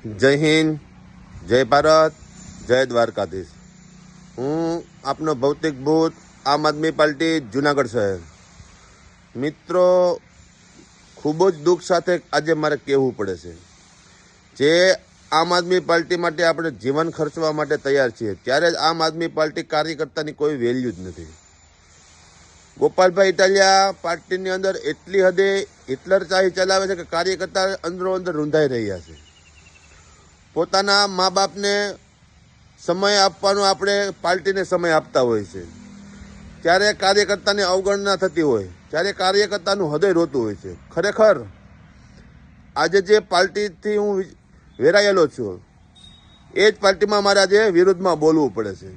જય હિન્દ, જય ભારત, જય દ્વારકાધીશ. હું આપનો ભૌતિક ભૂત આમ આદમી પાર્ટી જુનાગઢ શહેર. મિત્રો, ખૂબ જ દુઃખ સાથે આજે મારે કહેવું પડે છે, જે આમ આદમી પાર્ટી માટે આપણે જીવન ખર્ચવા માટે તૈયાર છીએ, ત્યારે જ આમ આદમી પાર્ટી કાર્યકર્તાની કોઈ વેલ્યુ જ નથી. ગોપાલભાઈ ઇટાલિયા પાર્ટીની અંદર એટલી હદે હિટલર ચાહી ચલાવે છે કે કાર્યકર્તા અંદરો અંદર રૂંધાઈ રહ્યા છે. પોતાના મા બાપને સમય આપવાનો આપણે પાર્ટીને સમય આપતા હોય છે, ત્યારે કાર્યકર્તાની અવગણના થતી હોય, ત્યારે કાર્યકર્તાનું હૃદય રોતું હોય છે. ખરેખર આજે જે પાર્ટીથી હું વેરાયેલો છું, એ જ પાર્ટીમાં મારે આજે વિરુદ્ધમાં બોલવું પડે છે,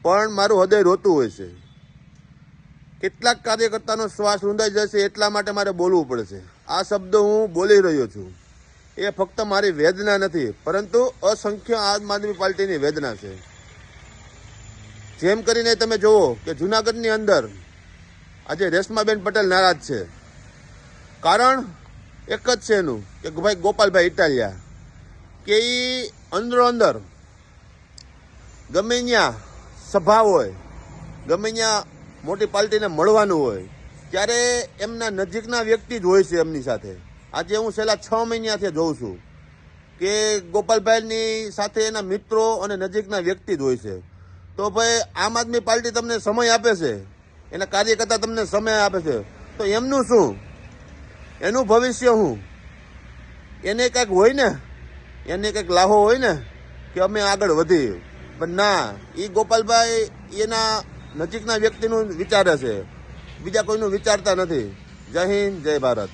પણ મારું હૃદય રોતું હોય છે. કેટલાક કાર્યકર્તાનો શ્વાસ રૂંધાઈ જશે એટલા માટે મારે બોલવું પડે છે. આ શબ્દ હું બોલી રહ્યો છું, એ ફક્ત મારી વેદના નથી, પરંતુ અસંખ્ય આમ આદમી પાર્ટીની વેદના છે. જેમ કરીને તમે જુઓ કે જુનાગઢની અંદર આજે રેશમાબેન પટેલ નારાજ છે. કારણ એક જ છે એનું કે ભાઈ ગોપાલભાઈ ઇટાલિયા કે એ અંદરો અંદર ગમે ત્યાં સભા હોય, ગમે ત્યાં મોટી પાર્ટીને મળવાનું હોય, ત્યારે એમના નજીકના વ્યક્તિ જ હોય છે એમની સાથે. આજે હું છેલ્લા 6 મહિનાથી જોઉં છું કે ગોપાલભાઈની સાથે એના મિત્રો અને નજીકના વ્યક્તિ જ હોય છે. તો ભાઈ આમ આદમી પાર્ટી તમને સમય આપે છે, એના કાર્યકર્તા તમને સમય આપે છે, તો એમનું શું, એનું ભવિષ્ય શું? એને કંઈક હોય ને, એને કંઈક લાહો હોય ને કે અમે આગળ વધીએ, પણ ના, એ ગોપાલભાઈ એના નજીકના વ્યક્તિનું વિચારે છે, બીજા કોઈનું વિચારતા નથી. જય હિન્દ, જય ભારત.